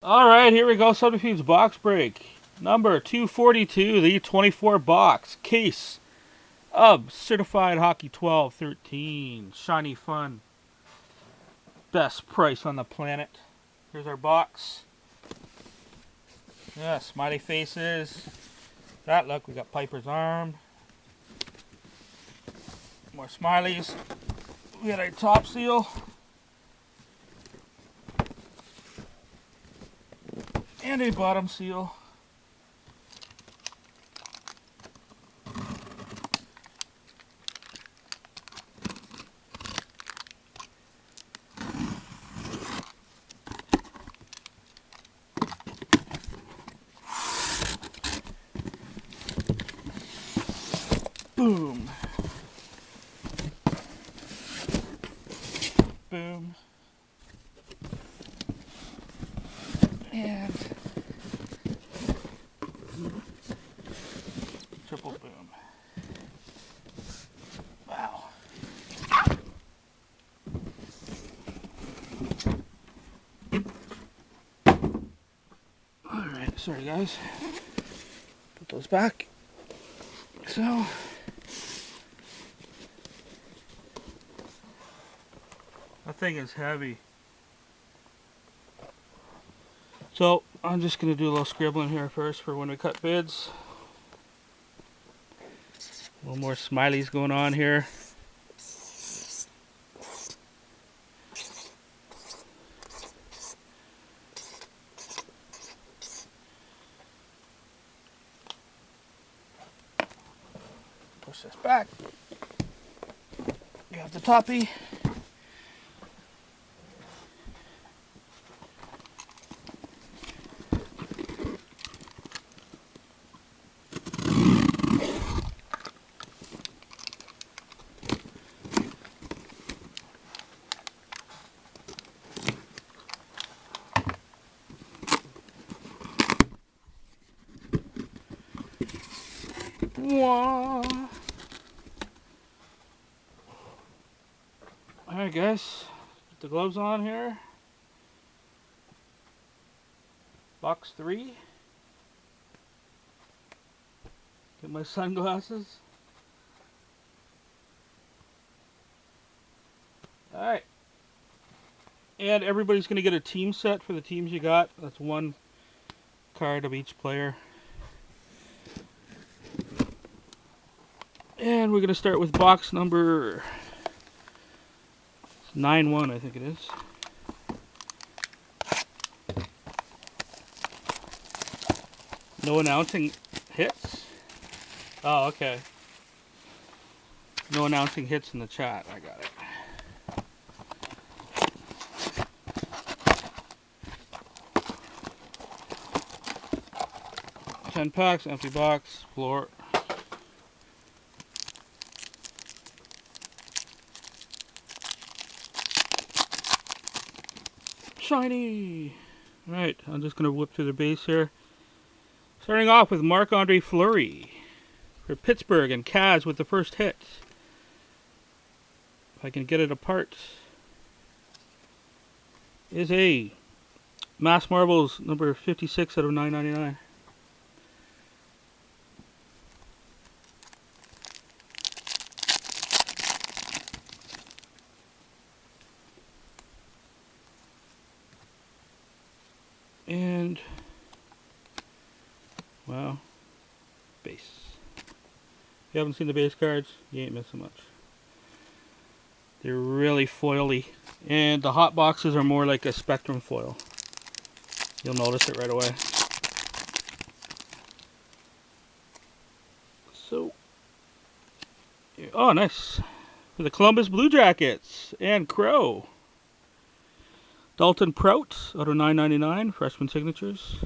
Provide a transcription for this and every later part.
Alright, here we go. Subterfuge box break. Number 242, the 24 box case of Certified Hockey 12-13. Shiny Fun. Best price on the planet. Here's our box. Yeah, smiley faces. That look, we got Piper's arm. More smileys. We got our top seal. And a bottom seal. Boom. Boom. And triple boom. Wow. Alright, sorry guys. Put those back. So that thing is heavy. So I'm just going to do a little scribbling here first for when we cut bids. A little more smileys going on here. Push this back. You have the toppy. Alright guys, put the gloves on here. Box 3. Get my sunglasses. Alright. And everybody's going to get a team set for the teams you got. That's one card of each player. And we're going to start with box number 9-1, I think it is. No announcing hits? Oh, okay. No announcing hits in the chat. I got it. $10 packs, empty box, floor. Shiny! Alright, I'm just going to whip through the base here. Starting off with Marc-Andre Fleury for Pittsburgh and Kaz with the first hit. If I can get it apart. Is a Mass Marbles number 56 out of 999. And wow, base. If you haven't seen the base cards, you ain't missing much. They're really foily, and the hot boxes are more like a Spectrum foil. You'll notice it right away. So, oh nice, for the Columbus Blue Jackets and Crow. Dalton Prout out of 999, freshman signatures.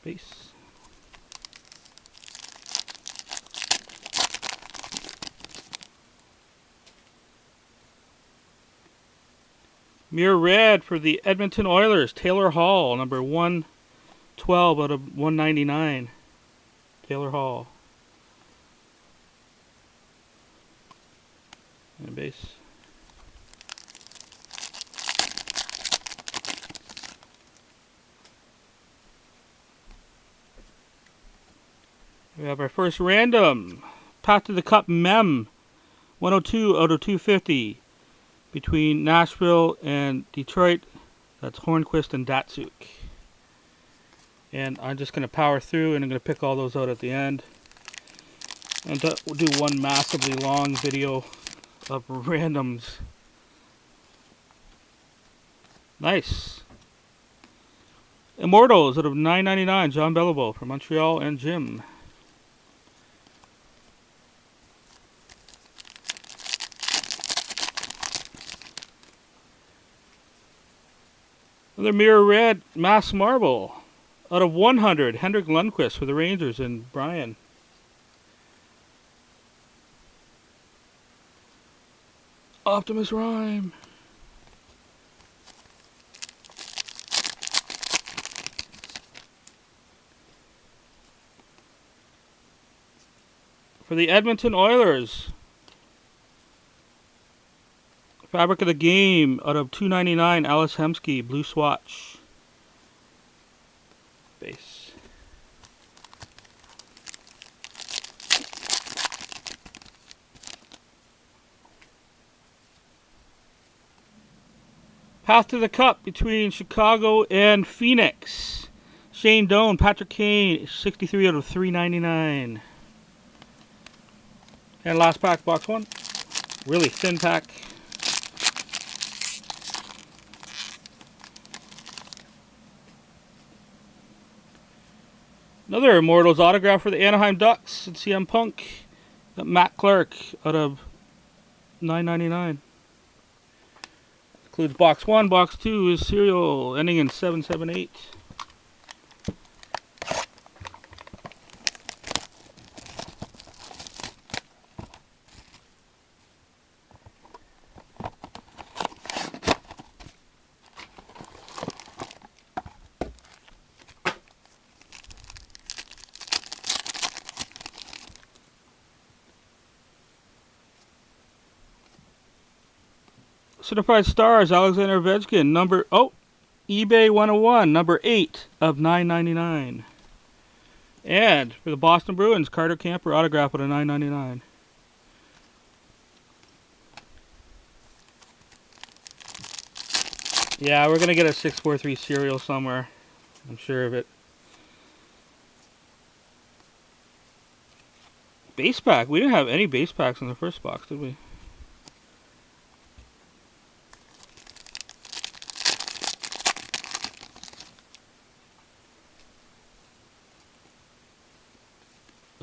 Base. Mirror Red for the Edmonton Oilers, Taylor Hall, number 112 out of 199. Taylor Hall. And base. We have our first random. Path to the Cup Mem. 102 out of 250. Between Nashville and Detroit. That's Hornquist and Datsuk. And I'm just going to power through and I'm going to pick all those out at the end. And we'll do one massively long video of randoms. Nice. Immortals out of $9.99. John Bellabo from Montreal and Jim. Another Mirror Red Mass Marble out of 100. Henrik Lundqvist for the Rangers and Brian. Optimus Rhyme. For the Edmonton Oilers. Fabric of the Game out of $2.99. Alice Hemsky, Blue Swatch. Base. Path to the Cup between Chicago and Phoenix. Shane Doan, Patrick Kane, 63 out of $3.99. And last pack, box one. Really thin pack. Another Immortals autograph for the Anaheim Ducks and CM Punk. Got Matt Clark out of $9.99. Includes box one. Box two is serial ending in 778. Certified Stars, Alexander Ovechkin, eBay 101, number 8 of $9.99. And for the Boston Bruins, Carter Camper autograph at a $9.99. Yeah, we're gonna get a 643 serial somewhere. I'm sure of it. Base pack. We didn't have any base packs in the first box, did we?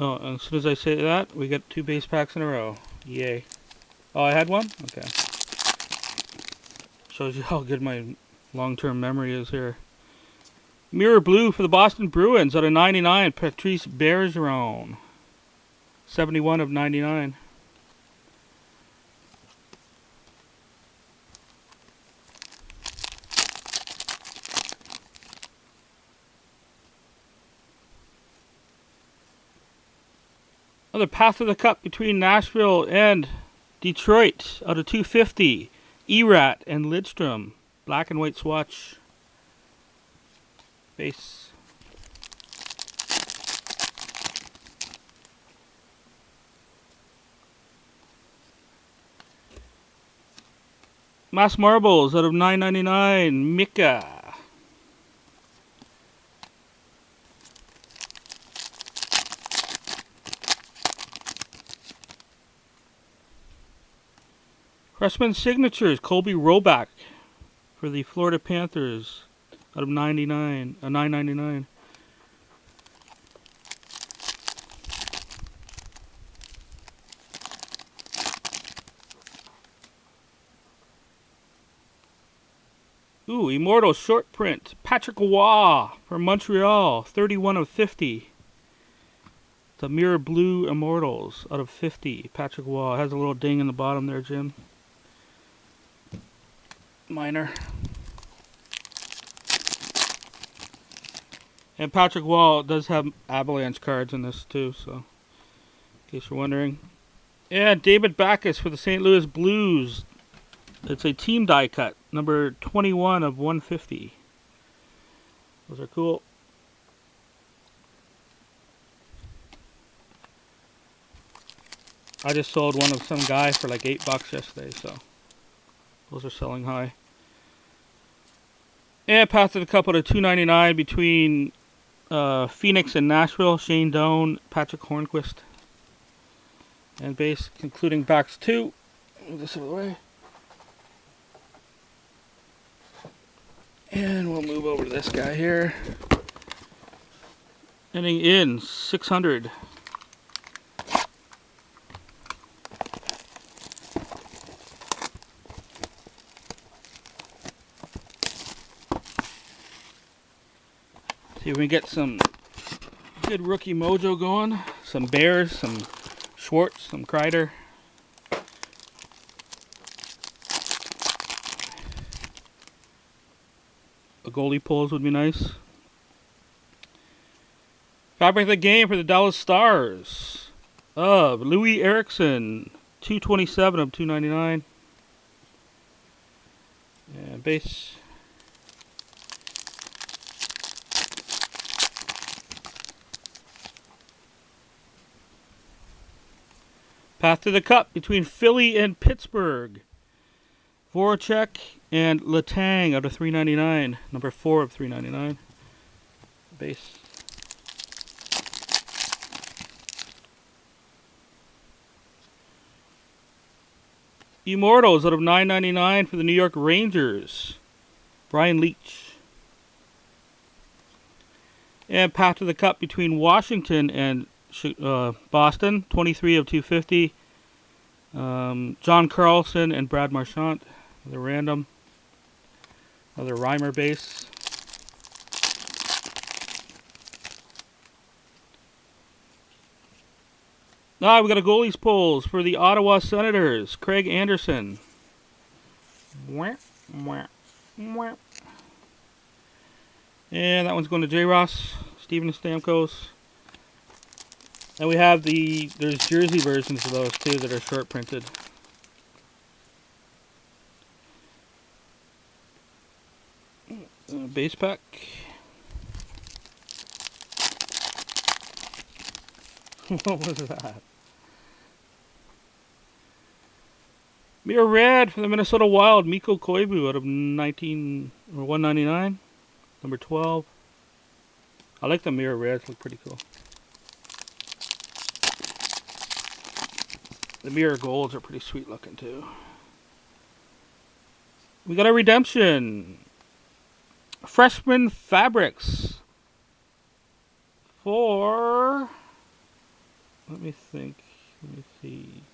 Oh, and as soon as I say that, we get 2 base packs in a row. Yay. Oh, I had one? Okay. Shows you how good my long-term memory is here. Mirror Blue for the Boston Bruins out of 99. Patrice Bergeron. 71 of 99. Another Path to the Cup between Nashville and Detroit out of 250. Erat and Lidstrom. Black and white swatch. Base. Mass Marbles out of $9.99. Mika. Freshman Signatures, Colby Roback for the Florida Panthers out of $9.99. Ooh, Immortal short print. Patrick Waugh for Montreal, 31 of 50. The Mirror Blue Immortals out of 50. Patrick Waugh has a little ding in the bottom there, Jim. Minor. And Patrick Waugh does have Avalanche cards in this too, so in case you're wondering. And David Backes for the St. Louis Blues. It's a team die cut, number 21 of 150. Those are cool. I just sold one of some guy for like $8 yesterday, so those are selling high. And passed it a couple to $2.99 between Phoenix and Nashville. Shane Doan, Patrick Hornquist. And base, concluding box 2. Move this out of the way. And we'll move over to this guy here. Ending in 600. See if we can get some good rookie mojo going. Some Bears, some Schwartz, some Kreider. A goalie pulls would be nice. Fabric of the game for the Dallas Stars of Louis Eriksson, 227 of 299. And base. Path to the Cup between Philly and Pittsburgh. Voracek and Letang out of 399. Number 4 of 399. Base. Immortals out of 999 for the New York Rangers. Brian Leach. And path to the Cup between Washington and Boston, 23 of 250. John Carlson and Brad Marchand. Another random. Another Reimer base. We got a goalies polls for the Ottawa Senators. Craig Anderson. And that one's going to J. Ross. Steven Stamkos. And we have there's jersey versions of those too that are short printed. Base pack. What was that? Mirror red for the Minnesota Wild. Mikko Koivu out of 199. Number 12. I like the mirror reds. Look pretty cool. The mirror golds are pretty sweet looking too. We got a redemption. Freshman Fabrics. For... Let me think. Let me see.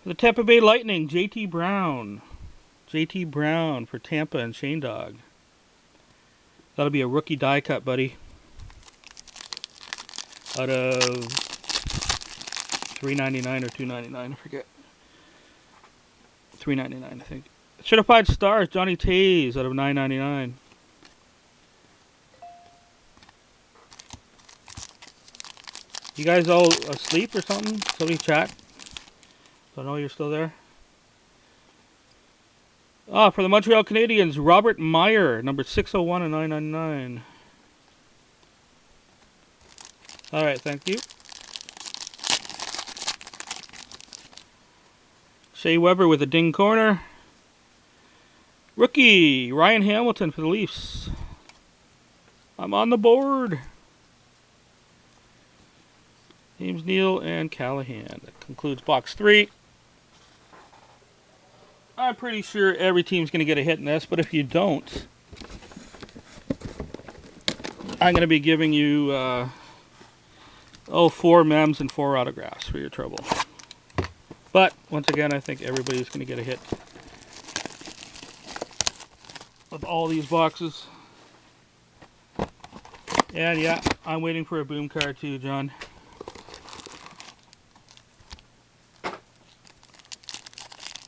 For the Tampa Bay Lightning, JT Brown. JT Brown for Tampa and Shane Dog. That'll be a rookie die cut, buddy. Out of $3.99 or $2.99, I forget. $3.99, I think. Certified Stars, Johnny Tays out of $9.99. You guys all asleep or something? Somebody chat. Don't know you're still there. For the Montreal Canadiens, Robert Meyer, number 601 and $9.99. All right, thank you. Shea Weber with a ding corner. Rookie, Ryan Hamilton for the Leafs. I'm on the board. James Neal and Callahan. That concludes box 3. I'm pretty sure every team's going to get a hit in this, but if you don't, I'm going to be giving you 4 mems and 4 autographs for your trouble. But, once again, I think everybody's going to get a hit with all these boxes. And yeah, I'm waiting for a boom card too, John.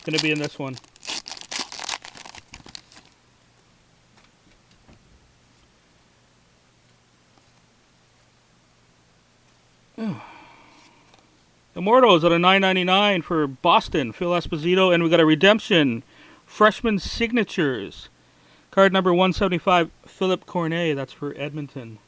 Going to be in this one. Immortals at a $9.99 for Boston, Phil Esposito, and we got a redemption, freshman signatures, card number 175, Philip Cornet. That's for Edmonton.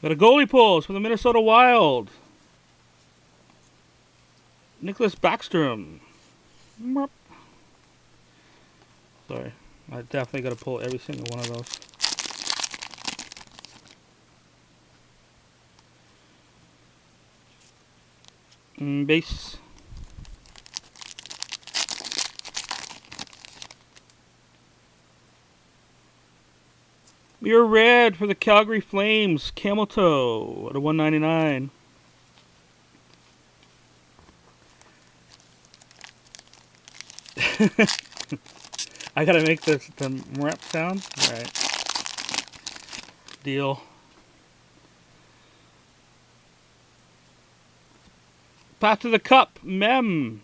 Got a goalie pulls for the Minnesota Wild. Nicholas Backstrom. Sorry, I definitely got to pull every single one of those. Base. You're red for the Calgary Flames. Camel toe at a 199. I gotta make this the rep sound. All right. Deal. Path to the Cup. Mem.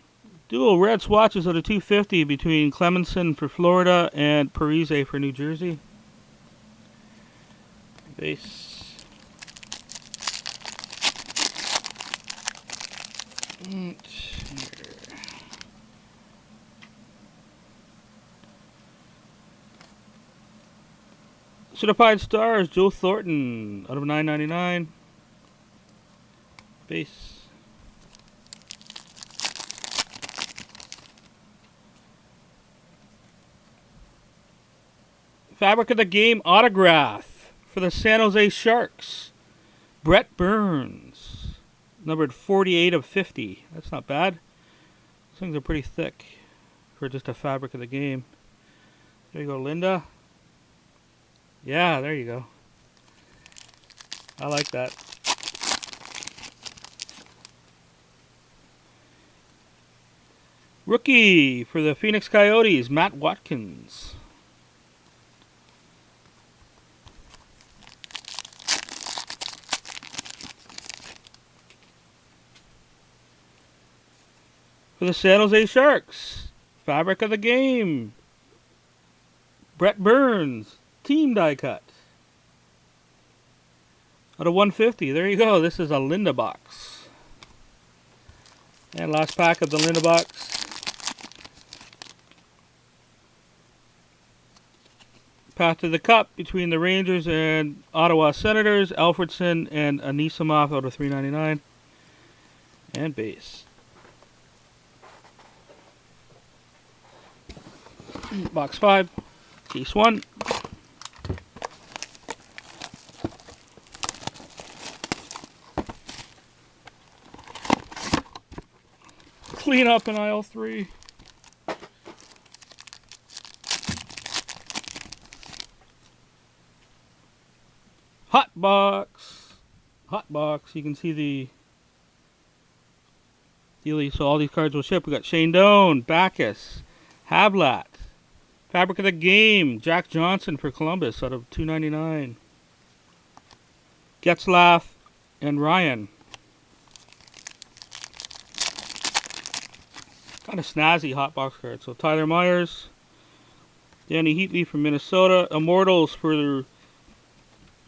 Dual red swatches at a 250 between Clemenson for Florida and Parise for New Jersey. Base. Certified Stars, Joe Thornton out of 999. Base. Fabric of the Game autograph for the San Jose Sharks. Brett Burns. Numbered 48 of 50. That's not bad. These things are pretty thick for just a Fabric of the Game. There you go, Linda. Yeah, there you go. I like that. Rookie for the Phoenix Coyotes, Matt Watkins. For the San Jose Sharks, Fabric of the Game, Brett Burns, team die cut. Out of 150, there you go. This is a Linda box. And last pack of the Linda box. Path to the Cup between the Rangers and Ottawa Senators, Alfredson and Anisimov out of 399. And base. Box 5, case 1. Clean up in aisle 3. Hot box. Hot box. You can see the dealie. So all these cards will ship. We got Shane Doan, Backus, Hablat. Fabric of the Game, Jack Johnson for Columbus out of 299. Getzlaff and Ryan. Kind of snazzy hot box card. So Tyler Myers, Danny Heatley from Minnesota, Immortals for the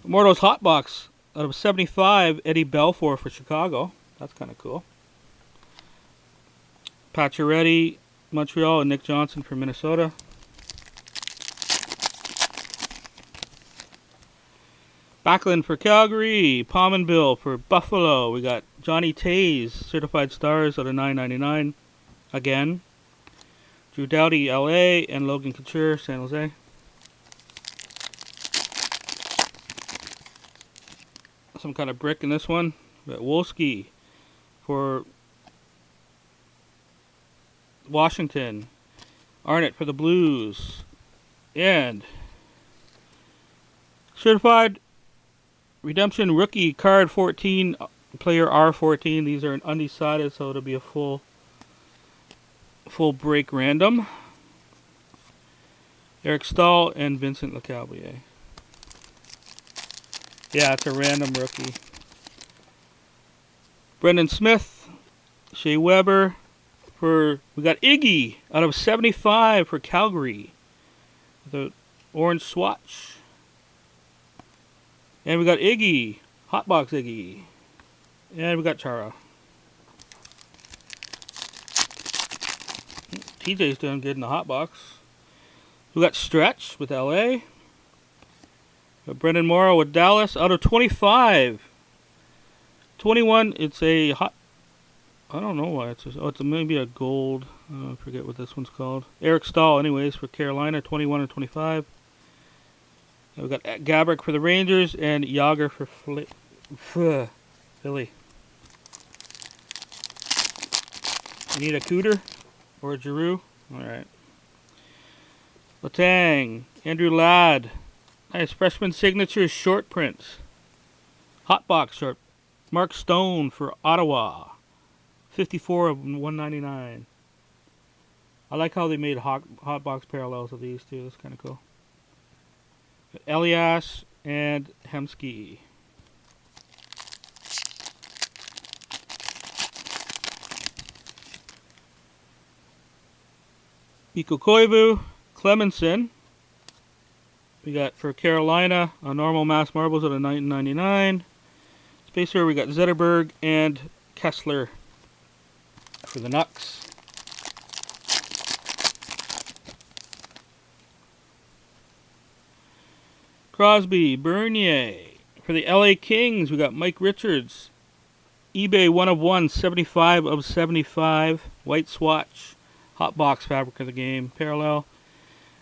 Immortals hot box out of 75. Eddie Belfour for Chicago. That's kind of cool. Pacioretty, Montreal, and Nick Johnson for Minnesota. Backlund for Calgary, Pominville for Buffalo. We got Johnny Tays, Certified Stars out of 999. Again. Drew Doughty, LA, and Logan Couture, San Jose. Some kind of brick in this one. We got Wolski for Washington. Arnott for the Blues. And Certified Redemption Rookie Card 14, Player R14. These are undecided, so it'll be a full break random. Eric Stahl and Vincent Lecavalier. Yeah, it's a random rookie. Brendan Smith, Shea Weber we got Iggy out of 75 for Calgary. The orange swatch. And we got Iggy, Hotbox Iggy. And we got Chara. TJ's doing good in the hot box. We got Stretch with LA. We Brendan Morrow with Dallas out of 25. 21, it's a hot... I don't know why it's... it's maybe a gold. I forget what this one's called. Eric Stahl, anyways, for Carolina, 21 and 25. And we've got Gabrick for the Rangers and Yager for Philly. You need a Cooter or a Giroux? Alright. Letang, Andrew Ladd. Nice freshman signatures, short prints. Hotbox short. Mark Stone for Ottawa. 54 of 199. I like how they made hotbox parallels of these too. That's kind of cool. Elias and Hemsky. Mikko Koivu, Clemenson. We got for Carolina a normal mass marbles at a 9.99. Spacer, we got Zetterberg and Kessler for the Nucks. Crosby, Bernier. For the LA Kings, we got Mike Richards. eBay 1 of 1, 75 of 75. White swatch. Hot box fabric of the game. Parallel.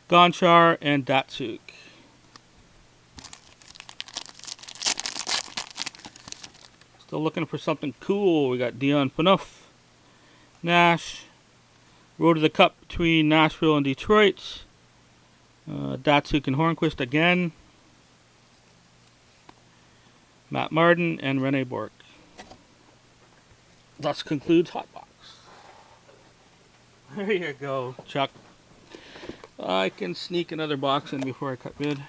Gonchar and Datsuk. Still looking for something cool. We got Dion Phaneuf. Nash. Road to the Cup between Nashville and Detroit. Datsuk and Hornquist again. Matt Martin and Rene Bourque. Thus concludes Hot Box. There you go, Chuck. I can sneak another box in before I cut bid.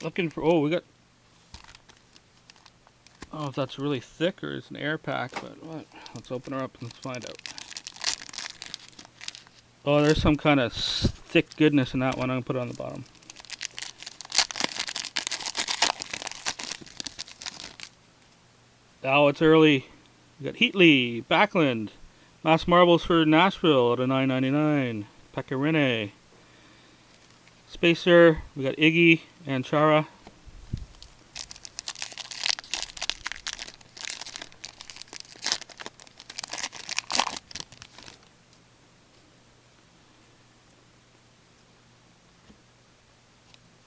Looking for, oh, we got, I don't know if that's really thick or it's an air pack, but what? Let's open her up and let's find out. Oh, there's some kind of thick goodness in that one. I'm going to put it on the bottom. Oh, it's early. We got Heatley, Backlund, Mass Marbles for Nashville at a $9.99. Pecorine. Spacer, we got Iggy and Chara.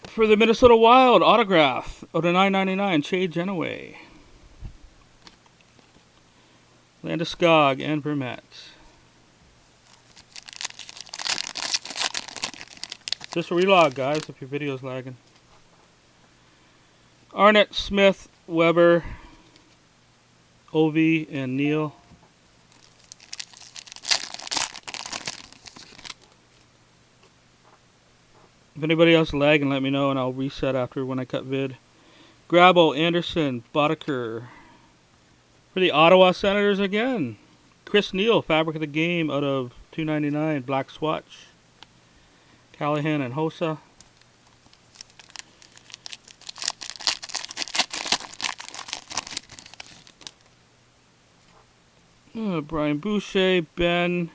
For the Minnesota Wild, autograph out of $9.99. Che Genoway. Landeskog and Vermette. Just a relog, guys, if your video's lagging. Arnett, Smith, Weber, Ovi, and Neal. If anybody else is lagging, let me know and I'll reset after when I cut vid. Grabo, Anderson, Boddicker. For the Ottawa Senators again. Chris Neal, fabric of the game out of $2.99. Black swatch. Callahan and Hossa. Brian Boucher, Ben.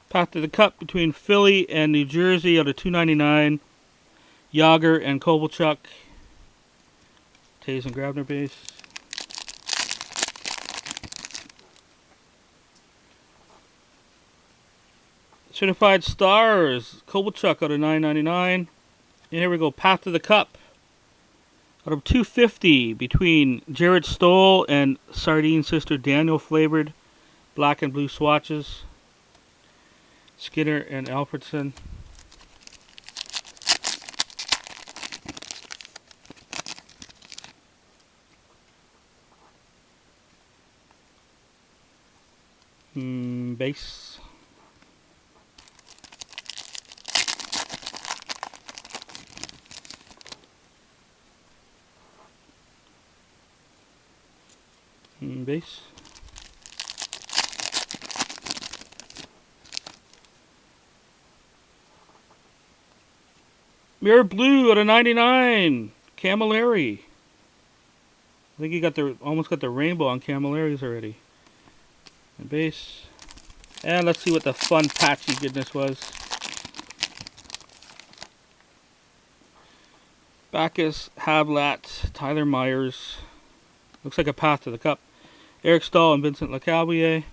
Path to the Cup between Philly and New Jersey out of $2.99. Yager and Kovalchuk. Tays and Grabner base. Certified Stars, Kovalchuk out of $9.99. And here we go, Path to the Cup. Out of $2.50 between Jared Stoll and Sardine Sister Daniel flavored black and blue swatches. Skinner and Alfredson. Base. Base. Mirror Blue out of $99. Camilleri. think he got the almost got the rainbow on Camelari's already. And base. And let's see what the fun patchy goodness was. Backus, Hablat, Tyler Myers. Looks like a path to the cup. Eric Stahl and Vincent LeCavalier.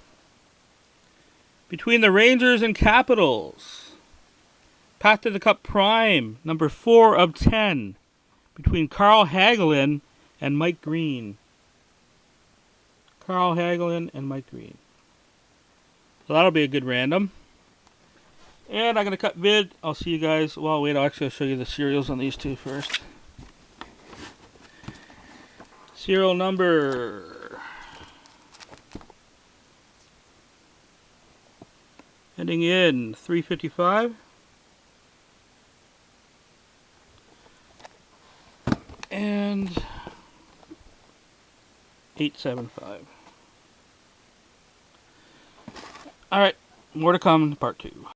Between the Rangers and Capitals. Path to the Cup Prime, number 4 of 10. Between Carl Hagelin and Mike Green. Carl Hagelin and Mike Green. So that'll be a good random. And I'm going to cut vid. I'll see you guys. Well, wait, I'll show you the serials on these two first. Serial number. Ending in 355. And 875. Alright, more to come in part 2.